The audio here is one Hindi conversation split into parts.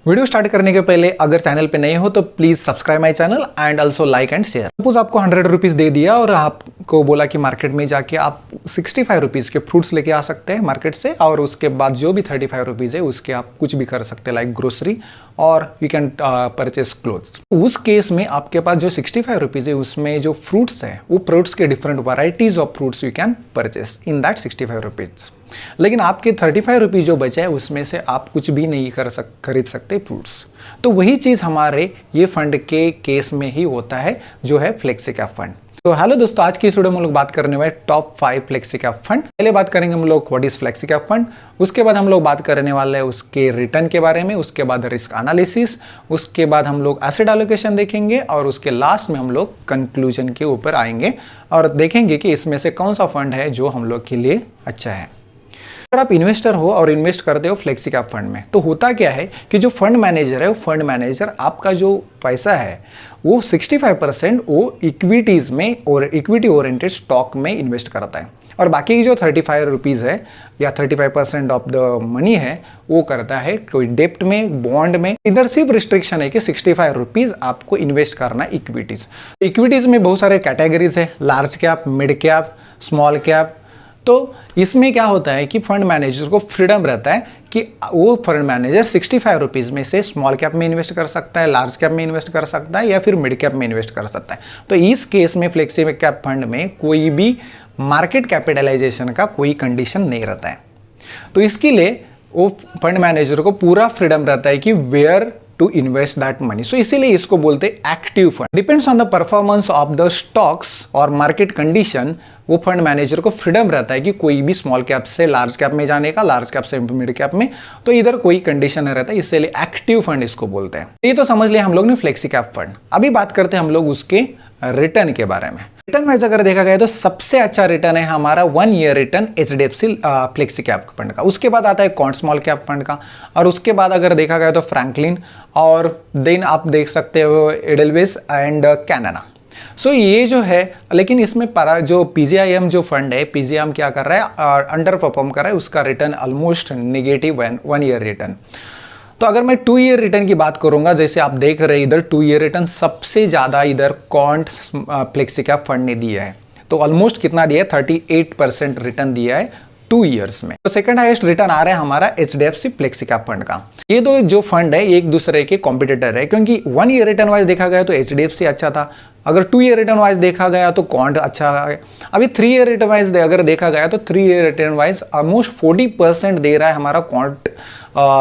वीडियो स्टार्ट करने के पहले अगर चैनल पे नए हो तो please subscribe my channel and also like and share. Suppose आपको 100 रुपीज़ दे दिया और आपको बोला कि मार्केट में जाके आप 65 रुपीज़ के फ्रूट्स लेके आ सकते हैं मार्केट से, और उसके बाद जो भी 35 रुपीज़ है उसके आप कुछ भी कर सकते हैं लाइक ग्रोसरी और यू कैन परचेस क्लोथ्स। उस केस में आपके पास जो 65 रुपीज़ है उसमें जो फ्रूट्स हैं वो फ्रूट्स के different varieties of fruits you can purchase in that 65 rupees. लेकिन आपके 35 रुपीज़ जो बचा है उसमें से आप कुछ भी नहीं खरीद सकते फ्रूट्स। तो वही चीज़ हमारे ये फंड के केस में ही होता है जो है फ्लेक्सी कैप फंड। तो हेलो दोस्तों, आज की इस वीडियो में हम लोग बात करने वाले टॉप 5 फ्लेक्सी कैप फंड। पहले बात करेंगे हम लोग what is flexi cap fund, उसके बाद हम लोग बात करने वाले हैं उसके रिटर्न के बारे में, उसके बाद रिस्क एनालिसिस, उसके बाद हम लोग एसेट एलोकेशन देखेंगे और उसके लास्ट में हम लोग कंक्लूजन के ऊपर आएंगे और देखेंगे कि इसमें से कौन सा फंड है जो हम लोग के लिए अच्छा है। अगर आप इन्वेस्टर हो और इन्वेस्ट करते हो फ्लेक्सी कैप फंड में, तो होता क्या है कि जो फंड मैनेजर है वो फंड मैनेजर आपका जो पैसा है वो 65% वो इक्विटीज़ में और इक्विटी ओरिएंटेड स्टॉक में इन्वेस्ट करता है, और बाकी की जो 35 रुपीज़ है या 35% ऑफ द मनी है वो करता है कोई डेप्ट में, बॉन्ड में। इधर सिर्फ रिस्ट्रिक्शन है कि 65 रुपीज़ आपको इन्वेस्ट करना है इक्विटीज़। इक्विटीज़ में बहुत सारे कैटेगरीज है, large cap, mid cap, small cap. तो इसमें क्या होता है कि फंड मैनेजर को फ्रीडम रहता है कि वो फंड मैनेजर 65 रुपीज़ में से स्मॉल कैप में इन्वेस्ट कर सकता है, लार्ज कैप में इन्वेस्ट कर सकता है या फिर मिड कैप में इन्वेस्ट कर सकता है। तो इस केस में फ्लेक्सी कैप फंड में कोई भी मार्केट कैपिटलाइजेशन का कोई कंडीशन नहीं रहता है। तो इसके लिए वो फंड मैनेजर को पूरा फ्रीडम रहता है कि where to invest that money. So इसीलिए इसको बोलते हैं active fund. Depends on the performance of the stocks और मार्केट कंडीशन। वो फंड मैनेजर को फ्रीडम रहता है कि कोई भी स्मॉल कैप से लार्ज कैप में जाने का, लार्ज कैप से मिड कैप में, तो इधर कोई कंडीशन नहीं रहता है, इसलिए एक्टिव फंड इसको बोलते हैं। ये तो समझ लिया हम लोग ने फ्लेक्सी कैप फंड। अभी बात करते हैं हम लोग उसके रिटर्न के बारे में। रिटर्न वाइज अगर देखा गया तो सबसे अच्छा रिटर्न है हमारा 1 year return HDFC flexi cap fund का। उसके बाद आता है क्वांट स्मॉल कैप फंड का, और उसके बाद अगर देखा गया तो फ्रैंकलिन, और देन आप देख सकते हो एडेलवेस एंड कैनाडा। सो ये जो है, लेकिन इसमें जो PGIM जो फंड है, PGIM क्या कर रहा है, अंडर परफॉर्म कर रहा है, उसका return almost negative 1 year return. तो अगर मैं 2 ईयर रिटर्न की बात करूंगा, जैसे आप देख रहे हैं इधर 2 ईयर रिटर्न सबसे ज़्यादा इधर क्वांट फ्लेक्सी कैप फंड ने दिया है। तो ऑलमोस्ट कितना दिया है, 38% रिटर्न दिया है 2 ईयर्स में। तो सेकंड हाईएस्ट रिटर्न आ रहा है हमारा HDFC फ्लेक्सी कैप फंड का। ये दो जो फंड है एक दूसरे के कॉम्पिटिटर है, क्योंकि 1 ईयर रिटर्न वाइज देखा गया तो HDFC अच्छा था, अगर 2 ईयर रिटर्न वाइज देखा गया तो क्वांट अच्छा है। अभी 3 ईयर रिटर्न वाइज अगर देखा गया तो 3 ईयर रिटर्न वाइज ऑलमोस्ट 40% दे रहा है हमारा क्वांट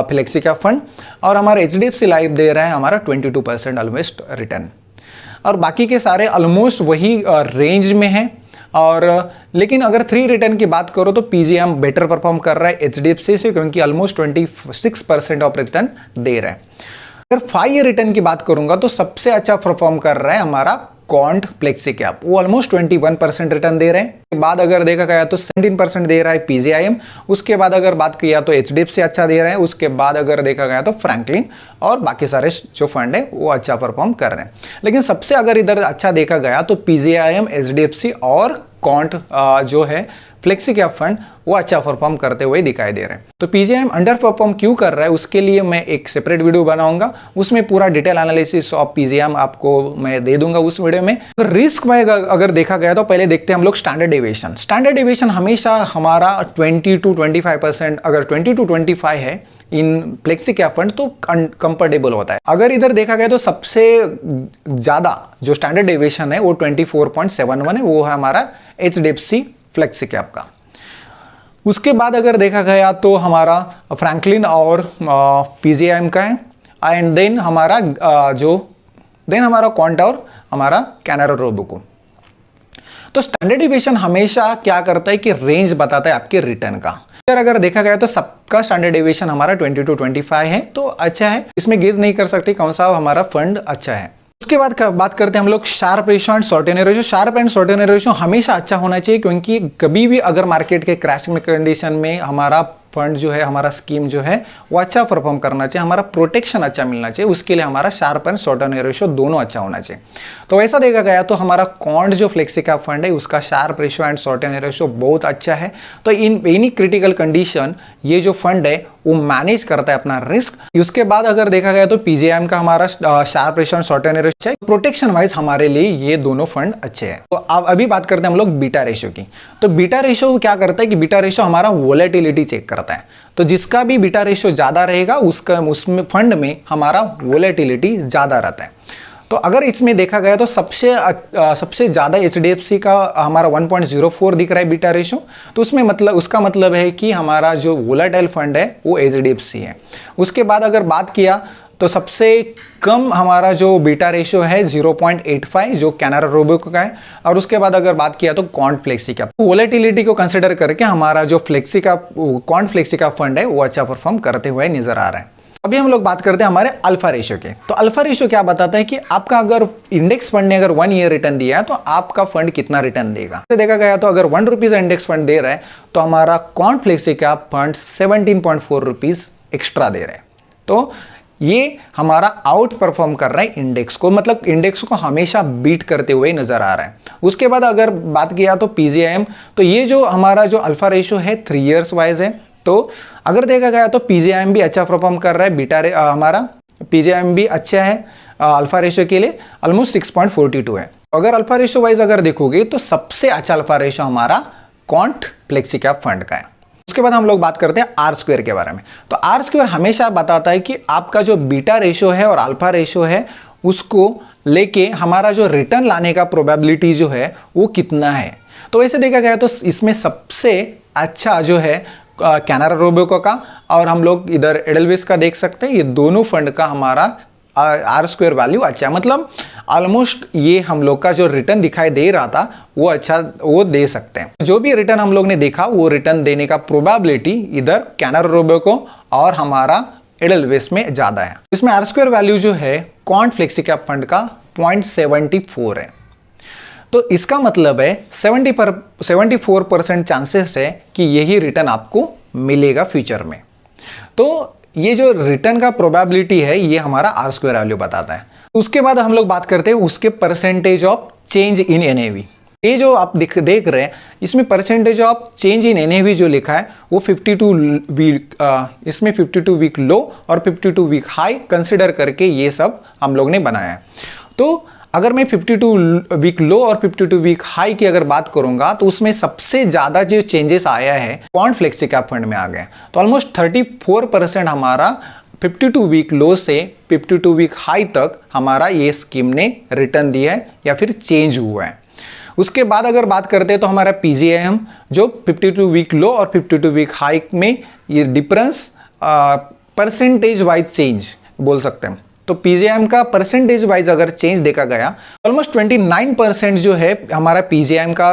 फ्लेक्सी कैप फंड, और हमारा HDFC लाइफ दे रहा है हमारा 22% ऑलमोस्ट रिटर्न, और बाकी के सारे ऑलमोस्ट वही रेंज में है। और लेकिन अगर 3 रिटर्न की बात करो तो PGIM बेटर परफॉर्म कर रहा है HDFC से, क्योंकि ऑलमोस्ट 26% ऑफ रिटर्न दे रहा है। अगर 5 ईयर रिटर्न की बात करूंगा तो सबसे अच्छा परफॉर्म कर रहा है हमारा क्वांट फ्लेक्सी कैप, वो ऑलमोस्ट 21% रिटर्न दे रहे हैं। उसके बाद अगर देखा गया तो 17% दे रहा है PGIM। उसके बाद अगर बात किया तो HDFC अच्छा दे रहा है। उसके बाद अगर देखा गया तो फ्रैंकलिन और बाकी सारे जो फंड है वो अच्छा परफॉर्म कर रहे हैं। लेकिन सबसे अगर इधर अच्छा देखा गया तो PGIM, HDFC और क्वांट जो है फ्लेक्सी कैप फंड वो अच्छा परफॉर्म करते हुए दिखाई दे रहे हैं। तो PGIM अंडर परफॉर्म क्यों कर रहा है उसके लिए मैं एक सेपरेट वीडियो बनाऊंगा, उसमें पूरा डिटेल एनालिसिस ऑफ PGIM आपको मैं दे दूंगा उस वीडियो में। तो रिस्क वाइज अगर देखा गया तो पहले देखते हैं हम लोग स्टैंडर्ड डेविएशन। स्टैंडर्ड डेविएशन हमेशा हमारा 20 to 25%, अगर 20 to 25 है इन फ्लेक्सी कैप फंड तो कंफर्टेबल होता है। अगर इधर देखा गया तो सबसे ज्यादा जो स्टैंडर्ड डेविएशन है वो 24.71 है, वो है हमारा HDFC फ्लेक्सी कैप का। उसके बाद अगर देखा गया तो हमारा फ्रैंकलिन और PGIM का है, एंड देन हमारा हमारा क्वांट और हमारा कैनारा रोबोको। तो स्टैंडर्ड डेविएशन हमेशा क्या करता है कि रेंज बताता है आपके रिटर्न का। अगर देखा गया तो सबका स्टैंडर्ड डेविएशन हमारा 20 to 25 है, तो अच्छा है, इसमें गेज नहीं कर सकते कौन सा हमारा फंड अच्छा है। उसके बाद बात करते हैं हम लोग Sharpe ratio and shorten ratio. Sharp and shorten ratio हमेशा अच्छा होना चाहिए, क्योंकि कभी भी अगर मार्केट के क्रैशिंग कंडीशन में हमारा फंड जो है, हमारा स्कीम जो है वो अच्छा परफॉर्म करना चाहिए, हमारा प्रोटेक्शन अच्छा मिलना चाहिए, उसके लिए हमारा sharp and short term ratio दोनों अच्छा होना चाहिए। तो वैसा देखा गया तो हमारा क्वांट जो फ्लेक्सी कैप फंड है उसका Sharpe ratio and short term ratio बहुत अच्छा है। तो इन एनी क्रिटिकल कंडीशन ये जो फंड है वो मैनेज करता है अपना रिस्क। उसके बाद अगर देखा गया तो पीजीआईएम का हमारा Sharpe ratio and short term ratio, protection wise हमारे लिए ये दोनों फंड अच्छे हैं। तो अब अभी बात करते हैं हम लोग बीटा रेशियो की। तो बीटा रेशियो क्या करता है कि बीटा रेशियो हमारा वोलेटिलिटी चेक करता है। तो जिसका भी बीटा रेशियो ज्यादा रहेगा उसमें फंड में हमारा वोलेटिलिटी ज्यादा रहता है। तो अगर इसमें देखा गया तो सबसे ज़्यादा एचडीएफसी का हमारा 1.04 दिख रहा है बीटा रेशियो। तो उसका मतलब है कि हमारा जो वोलेटाइल फंड है वो एचडीएफसी है। उसके बाद अगर बात किया तो सबसे कम हमारा जो बीटा रेशियो है 0.85 जो कैनरा रोबेको का है। और उसके बाद अगर बात किया तो क्वांट फ्लेक्सी का, वोलेटिलिटी को कंसिडर करके हमारा जो क्वांट फ्लेक्सी का फंड है वो अच्छा परफॉर्म करते हुए नजर आ रहा है। अभी हम लोग बात करते हैं हमारे अल्फा रेशियो के। तो अल्फा रेशियो क्या बताता है कि आपका अगर इंडेक्स फंड ने अगर 1 ईयर रिटर्न दिया है तो आपका फंड कितना रिटर्न देगा। तो देखा गया तो अगर 1 रुपीज इंडेक्स फंड दे रहा है तो हमारा क्वांट फ्लेक्सी का फंड 17.4 रुपीज एक्स्ट्रा दे रहा है। तो ये हमारा आउट परफॉर्म कर रहा है इंडेक्स को, मतलब इंडेक्स को हमेशा बीट करते हुए नजर आ रहा है। उसके बाद अगर बात किया तो पीजीआईएम, तो ये जो हमारा जो अल्फा रेशियो है 3 इयर्स वाइज है। तो अगर देखा गया तो पीजीआईएम भी अच्छा परफॉर्म कर रहा है, हमारा पीजीआईएम भी अच्छा है अल्फा रेशियो के लिए, ऑलमोस्ट 6.42 है। अगर अल्फा रेशियो वाइज अगर देखोगे तो सबसे अच्छा अल्फा रेशियो हमारा क्वांट फ्लेक्सी कैप फंड का है। उसके बाद हम लोग बात करते हैं आर स्क्वायर के बारे में। तो आर स्क्वायर हमेशा बताता है कि आपका जो बीटा रेशियो है और अल्फा रेशियो है उसको लेके हमारा जो रिटर्न लाने का प्रोबेबिलिटी जो है वो कितना है। तो वैसे देखा गया तो इसमें सबसे अच्छा जो है कैनरा रोबेको का और हम लोग इधर एडलवेस का देख सकते हैं। ये दोनों फंड का हमारा आर स्क्वायर वैल्यू अच्छा है, मतलब ऑलमोस्ट ये हम लोग का जो रिटर्न दिखाई दे रहा था वो अच्छा वो दे सकते हैं। जो भी रिटर्न हम लोग ने देखा वो रिटर्न देने का प्रोबेबिलिटी इधर कैनरा रोबेको और हमारा एडलवेस में ज्यादा है। इसमें आर स्क्वायर वैल्यू जो है क्वांट फ्लेक्सी कैप फंड का 0.74 है। तो इसका मतलब है 74% चांसेस है कि यही रिटर्न आपको मिलेगा फ्यूचर में। तो ये जो रिटर्न का प्रोबेबिलिटी है ये हमारा आर स्क्वायर वैल्यू बताता है। उसके बाद हम लोग बात करते हैं उसके percentage of change in NAV. ये जो आप देख रहे हैं इसमें percentage of change in NAV जो लिखा है वो 52 वीक, इसमें 52 वीक लो और 52 वीक हाई कंसिडर करके ये सब हम लोग ने बनाया है। तो अगर मैं 52 वीक लो और 52 वीक हाई की अगर बात करूंगा तो उसमें सबसे ज्यादा जो चेंजेस आया है क्वांट फ्लेक्सी कैप फंड में आ गए। तो ऑलमोस्ट 34% हमारा 52 वीक लो से 52 वीक हाई तक हमारा ये स्कीम ने रिटर्न दिया है या फिर चेंज हुआ है। उसके बाद अगर बात करते हैं तो हमारा पीजीआईएम जो 52 वीक लो और 52 वीक हाई में ये डिफरेंस परसेंटेज वाइज चेंज बोल सकते हैं। तो पीजीआईएम का परसेंटेज वाइज अगर चेंज देखा गया ऑलमोस्ट 29% जो है हमारा पीजीआईएम का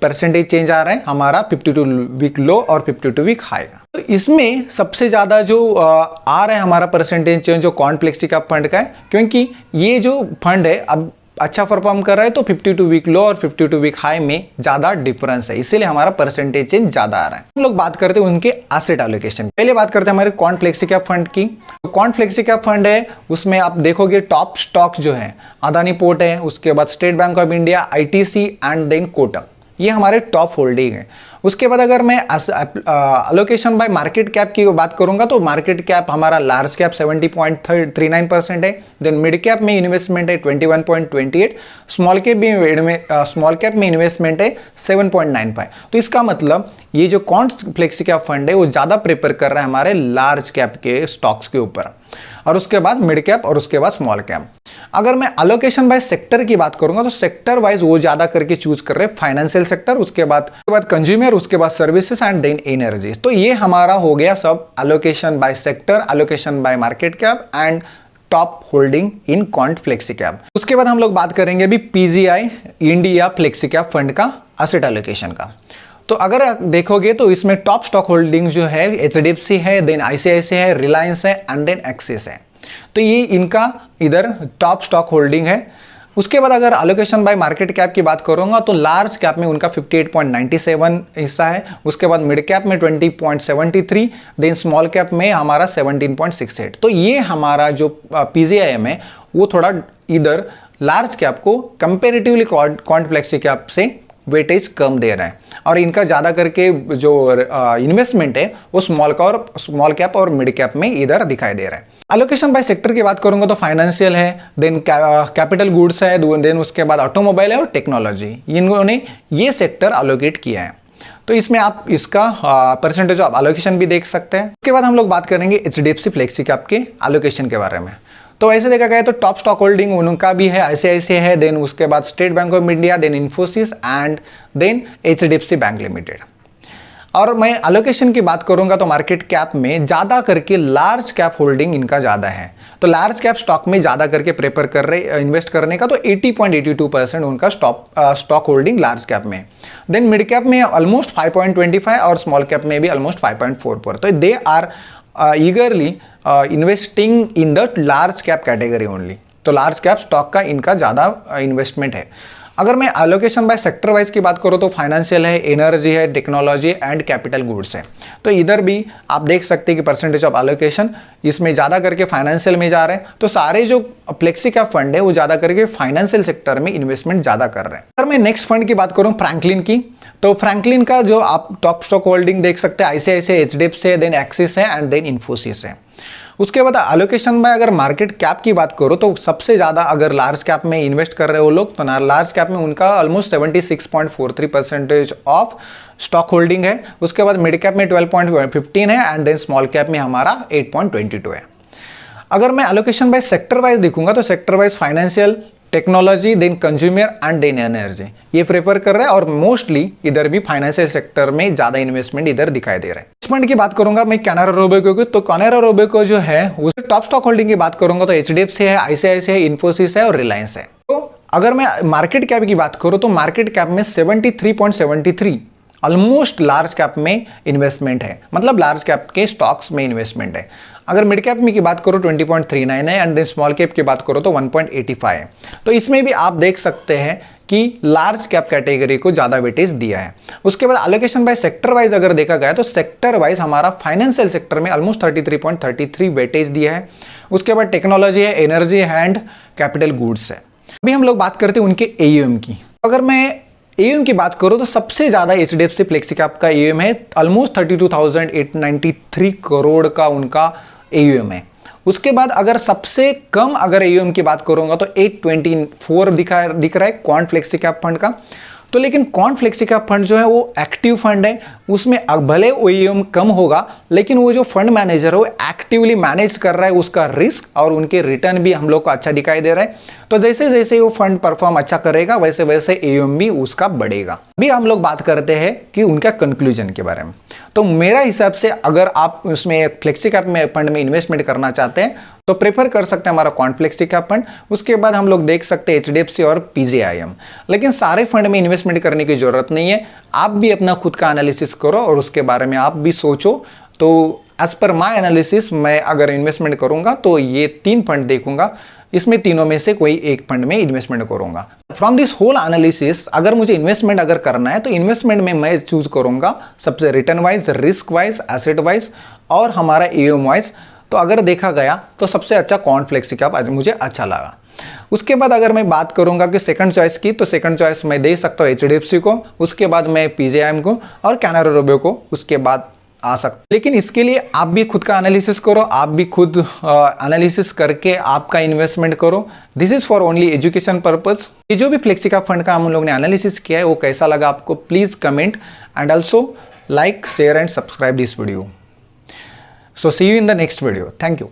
परसेंटेज चेंज आ रहा है हमारा 52 वीक लो और 52 वीक हाई का। तो इसमें सबसे ज्यादा जो आ रहा है हमारा परसेंटेज चेंज जो क्वांट फ्लेक्सी का फंड का है, क्योंकि ये जो फंड है अब अच्छा परफॉर्म कर रहा है तो 52 वीक लो और 52 वीक हाई में ज्यादा डिफरेंस है, इसीलिए हमारा परसेंटेज चेंज ज्यादा आ रहा है। हम लोग बात करते हैं उनके एसेट एलोकेशन। पहले बात करते हैं हमारे क्वांट फ्लेक्सी कैप फंड की। तो क्वांट फ्लेक्सी कैप फंड है उसमें आप देखोगे टॉप स्टॉक जो है अदानी पोर्ट है, उसके बाद state bank of India, ITC and then Kotak, ये हमारे टॉप होल्डिंग है। उसके बाद अगर मैं अलोकेशन बाय मार्केट कैप की बात करूंगा तो मार्केट कैप हमारा लार्ज कैप 70.39% है, देन मिड कैप में इन्वेस्टमेंट है 21.28, स्मॉल कैप में इन्वेस्टमेंट है 7.95। तो इसका मतलब ये जो क्वांट फ्लेक्सी कैप फंड है वो ज्यादा प्रेफर कर रहा है हमारे लार्ज कैप के स्टॉक्स के ऊपर, और उसके बाद मिड कैप और उसके बाद स्मॉल कैप। अगर मैं अलोकेशन बाय सेक्टर की बात करूंगा तो सेक्टर वाइज वो ज्यादा करके चूज कर रहे हैं फाइनेंशियल सेक्टर, उसके बाद कंज्यूमर, उसके बाद सर्विसेज एंड देन एनर्जी। तो ये हमारा हो गया सब allocation by sector, allocation bye market cap and top holding in quant flexi cap. उसके बाद हम लोग बात करेंगे अभी PGI India flexi cap fund का एसेट एलोकेशन का। तो अगर देखोगे तो इसमें टॉप स्टॉक होल्डिंग जो है एचडीएफसी है, देन आईसीआईसी है, रिलायंस है एंड देन एक्सिस है। तो ये इनका इधर टॉप स्टॉक होल्डिंग है। उसके बाद अगर एलोकेशन बाय मार्केट कैप की बात करूंगा तो लार्ज कैप में उनका 58.97 हिस्सा है, उसके बाद मिड कैप में 20.73, देन स्मॉल कैप में हमारा 17.68। तो ये हमारा जो पीजीआईएम है वो थोड़ा इधर लार्ज कैप को कंपेरेटिवली क्वांट फ्लेक्सी कैप से वेटेज कम दे रहा है, और इनका ज़्यादा करके जो इन्वेस्टमेंट है वो स्मॉल कैप और मिड कैप में इधर दिखाई दे रहा है। एलोकेशन बाय सेक्टर की बात करूंगा तो फाइनेंशियल है, देन कैपिटल गुड्स है, देन उसके बाद ऑटोमोबाइल है और टेक्नोलॉजी, इन्होंने ये सेक्टर एलोकेट किया है। तो इसमें आप इसका परसेंटेज ऑफ एलोकेशन भी देख सकते हैं। उसके बाद हम लोग बात करेंगे एचडीएफसी फ्लेक्सी कैप के एलोकेशन के बारे में। तो ऐसे देखा गया तो टॉप स्टॉक होल्डिंग उनका भी है, आईसीआईसीआई है, देन उसके बाद state bank of India, then Infosys and then HDFC bank limited. और मैं एलोकेशन की बात करूंगा तो मार्केट कैप में ज़्यादा करके लार्ज कैप होल्डिंग इनका ज़्यादा है, तो लार्ज कैप स्टॉक में ज़्यादा करके प्रेफर कर रहे इन्वेस्ट करने का, तो 80.82% उनका स्टॉक होल्डिंग लार्ज कैप में। देन मिड कैप में ऑलमोस्ट 5.25 और स्मॉल कैप में भी ऑलमोस्ट 5.44। तो they are eagerly investing in the large cap category only. तो लार्ज कैप स्टॉक का इनका ज़्यादा इन्वेस्टमेंट है। अगर मैं एलोकेशन बाय सेक्टर वाइज की बात करूँ तो फाइनेंशियल है, एनर्जी है, टेक्नोलॉजी एंड कैपिटल गुड्स है। तो इधर भी आप देख सकते हैं कि परसेंटेज ऑफ एलोकेशन इसमें ज़्यादा करके फाइनेंशियल में जा रहे हैं। तो सारे जो फ्लेक्सी कैप फंड है वो ज़्यादा करके फाइनेंशियल सेक्टर में इन्वेस्टमेंट ज़्यादा कर रहे हैं। अगर मैं नेक्स्ट फंड की बात करूँ फ्रैंकलिन की, तो फ्रैंकलिन का जो आप टॉप स्टॉक होल्डिंग देख सकते हैं आईसीआईसीआई, एचडीएफसी है, देन एक्सिस है एंड देन इन्फोसिस है। उसके बाद एलोकेशन में अगर मार्केट कैप की बात करो तो सबसे ज़्यादा अगर लार्ज कैप में इन्वेस्ट कर रहे हो लोग, तो लार्ज कैप में उनका ऑलमोस्ट 76.43% ऑफ स्टॉक होल्डिंग है। उसके बाद मिड कैप में 12.15 है एंड देन स्मॉल कैप में हमारा 8.22 है। अगर मैं एलोकेशन बाय सेक्टर वाइज देखूंगा तो sector wise financial, technology, then consumer and then energy ये प्रेफर कर रहा है, और मोस्टली इधर भी फाइनेंशियल सेक्टर में ज्यादा इन्वेस्टमेंट इधर दिखाई दे रहा है। इन्वेस्टमेंट की बात करूंगा मैं कैनरा रोबेको की, तो कैनरा रोबेको जो है उसके टॉप स्टॉक होल्डिंग की बात करूंगा तो एचडीएफसी है, आईसीआईसीआई है, इन्फोसिस है और रिलायंस है। तो अगर मैं मार्केट कैप की बात करूं तो मार्केट कैप में 73.73 ऑलमोस्ट लार्ज कैप में इन्वेस्टमेंट है, मतलब लार्ज कैप के स्टॉक्स में इन्वेस्टमेंट है। अगर मिड कैप में की बात करो 20.39 है एंड देन स्मॉल कैप की बात करो तो 1.85 है। तो इसमें भी आप देख सकते हैं कि लार्ज कैप कैटेगरी को ज़्यादा वेटेज दिया है। उसके बाद एलोकेशन बाय सेक्टर वाइज अगर देखा गया तो सेक्टर वाइज हमारा फाइनेंशियल सेक्टर में ऑलमोस्ट 33.33 वेटेज दिया है। उसके बाद टेक्नोलॉजी है, एनर्जी एंड कैपिटल गुड्स है। अभी हम लोग बात करते हैं उनके एयूएम की। अगर मैं एयूएम की बात करूं तो सबसे ज्यादा एचडीएफसी फ्लेक्सी कैप का एयूएम है, ऑलमोस्ट 32,893 करोड़ का उनका एयूएम है। उसके बाद अगर सबसे कम अगर एयूएम की बात करूंगा तो 824 दिख रहा है क्वांट फ्लेक्सी कैप फंड का। तो लेकिन क्वांट फ्लेक्सी कैप फंड जो है वो एक्टिव फंड है, उसमें भले एयूएम कम होगा लेकिन वो जो फंड मैनेजर है वो एक्टिवली मैनेज कर रहा है उसका रिस्क, और उनके रिटर्न भी हम लोग को अच्छा दिखाई दे रहा है। तो जैसे जैसे वो फंड परफॉर्म अच्छा करेगा वैसे वैसे एयूएम भी उसका बढ़ेगा। अभी हम लोग बात करते हैं कि उनका कंक्लूजन के बारे में। तो मेरा हिसाब से अगर आप उसमें फ्लेक्सी कैप में फंड में इन्वेस्टमेंट करना चाहते हैं तो प्रेफर कर सकते हैं हमारा क्वांट फ्लेक्सी कैप फंड। उसके बाद हम लोग देख सकते हैं एचडीएफसी और पीजीआईएम। लेकिन सारे फंड में इन्वेस्टमेंट करने की जरूरत नहीं है, आप भी अपना खुद का एनालिसिस करो और उसके बारे में आप भी सोचो। तो एज पर माई एनालिसिस मैं अगर इन्वेस्टमेंट करूंगा तो ये 3 फंड देखूंगा, इसमें तीनों में से कोई एक फंड में इन्वेस्टमेंट करूंगा। फ्रॉम दिस होल एनालिसिस अगर मुझे इन्वेस्टमेंट अगर करना है तो इन्वेस्टमेंट में मैं चूज करूंगा सबसे return wise, risk wise, asset wise और हमारा एयूएम वाइज। तो अगर देखा गया तो सबसे अच्छा क्वांट फ्लेक्सी कैप आज मुझे अच्छा लगा। उसके बाद अगर मैं बात करूंगा कि सेकंड चॉइस की, तो सेकंड चॉइस मैं दे सकता हूँ एचडीएफसी को, उसके बाद मैं पीजीआईएम को और कैनरा रोबेको को उसके बाद आ सकता। लेकिन इसके लिए आप भी खुद का एनालिसिस करो, आप भी खुद एनालिसिस करके आपका इन्वेस्टमेंट करो। This is for only education purpose. ये जो भी फ्लेक्सी कैप फंड का हम लोग ने एनालिसिस किया है वो कैसा लगा आपको, please comment and also like, share and subscribe this video. So see you in the next video. Thank you.